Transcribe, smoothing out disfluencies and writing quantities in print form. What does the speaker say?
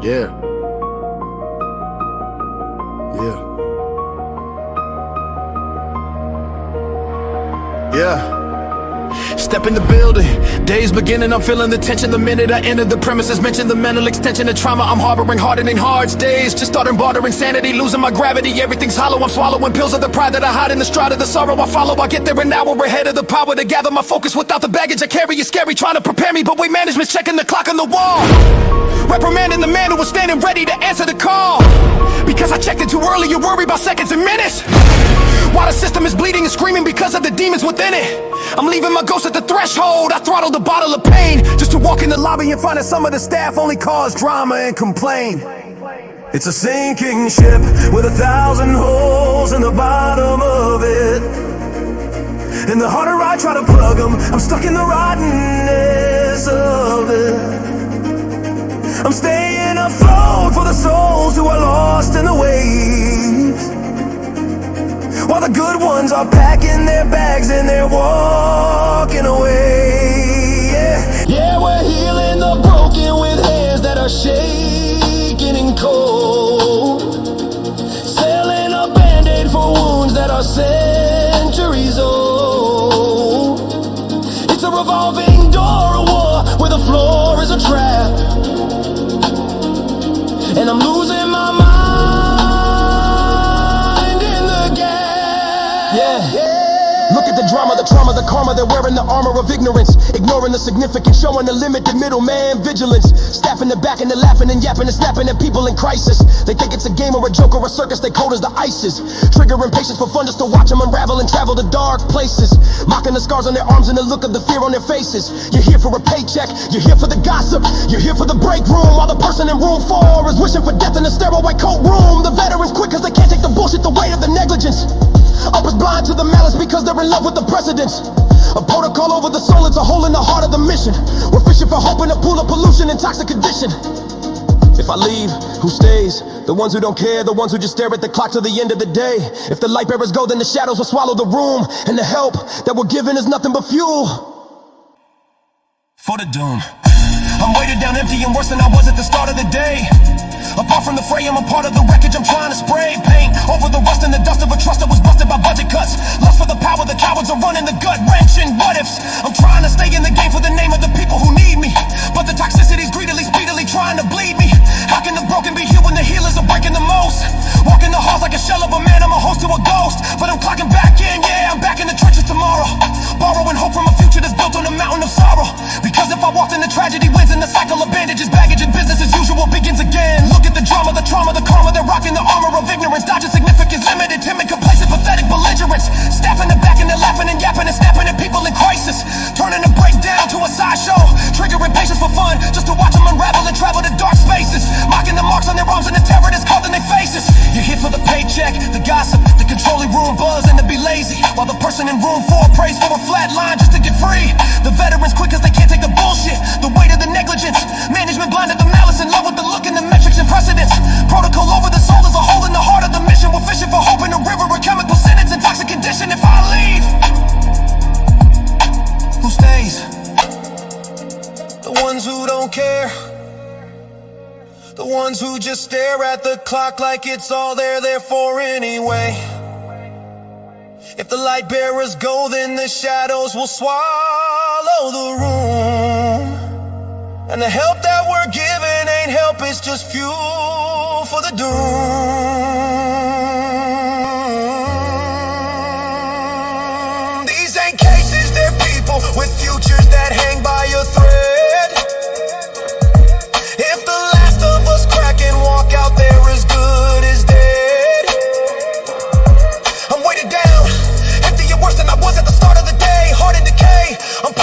Yeah. Yeah. Step in the building, day's beginning, I'm feeling the tension the minute I enter the premises. Mention the mental extension of trauma I'm harboring, hardening hearts. Days just starting bartering sanity, losing my gravity. Everything's hollow, I'm swallowing pills of the pride that I hide in the stride of the sorrow I follow. I get there an hour ahead of the power to gather my focus without the baggage I carry. It's scary trying to prepare me, but weight management's checking the clock on the wall. Reprimanding the man who was standing ready to answer the call. Because I checked it too early, you worry about seconds and minutes. While the system is bleeding and screaming because of the demons within it. I'm leaving my ghost at the threshold. I throttled a bottle of pain just to walk in the lobby and find that some of the staff only cause drama and complain. It's a sinking ship with 1,000 holes in the bottom of it. And the harder I try to plug them, I'm stuck in the rottenness of it. I'm staying afloat for the souls who are lost in the waves, while the good ones are packing their bags and they're walking away. Yeah, we're healing the broken with hands that are shaking and cold, selling a band-aid for wounds that are centuries old. It's a revolving door of war where the floor is a trap, and I'm losing my mind in the gap. Yeah. Look at the drama, the trauma, the karma. They're wearing the armor of ignorance, ignoring the significance, showing the limited middleman vigilance. Staff in the back and they're laughing and yapping and snapping at people in crisis. They think it's a game or a joke or a circus, they cold as the ISIS. Triggering patience for fun just to watch them unravel and travel to dark places. Mocking the scars on their arms and the look of the fear on their faces. You're here for a paycheck, you're here for the gossip, you're here for the break room, while the person in room 4 is wishing for death in a sterile white coat room. The veterans quit cause they can't take the bullshit, the weight of the negligence. Uppers blind to the malice because they're in love with the precedents. A protocol over the soul, it's a hole in the heart of the mission. We're fishing for hope in a pool of pollution and toxic condition. If I leave, who stays? The ones who don't care, the ones who just stare at the clock till the end of the day. If the light bearers go, then the shadows will swallow the room, and the help that we're given is nothing but fuel for the doom. I'm weighted down empty and worse than I was at the start of the day. Apart from the fray, I'm a part of the wreckage. I'm trying to spray paint over the rust and the dust of a trust that was busted by budget cuts. Lust for the power, the cowards are running the gut wrenching what ifs. I'm trying to stay in the game for the name of the people who need me, but the toxicity's greedily, speedily trying to bleed me. How can the broken be healed when the healers are breaking the most? Walking the halls like a shell of a man, I'm a host to a ghost. But I'm clocking back in, yeah, I'm back in the trenches tomorrow, borrowing hope from a future that's built on a mountain of sorrow. Because if I walk, then the tragedy wins and the cycle of bandages, baggage, and business as usual begins again. Look at the drama, the trauma, the karma. They're rocking the armor of ignorance, dodging significance, limited, timid, complacent, pathetic belligerence. Staff in the back and they're laughing and yapping and snapping at people in crisis, turning a breakdown to a sideshow, triggering patience for fun just to watch them unravel and travel to dark spaces, mocking the marks on their arms and the terror that's carved in their faces. You're here for the paycheck, the gossip, the controlling room buzz, and to be lazy, while the person in room 4 prays for a flat line just to get free. The veterans quit cause they can't take the bullshit, the weight of the negligence. Management blinded the malice, in love with the look and the metrics and precedents. Protocol over the soul is a hole in the heart of the mission. We're fishing for hope in a river of chemical sentence and toxic condition. If I leave, who stays? The ones who don't care, the ones who just stare at the clock like it's all they're there for anyway. If the light bearers go, then the shadows will swallow the room, and the help that we're given ain't help, it's just fuel for the doom. These ain't cases, they're people with futures that hang by a thread. If the last of us crack and walk out there as good as dead, I'm weighted down, empty and worse than I was at the start of the day. Heart in decay, I'm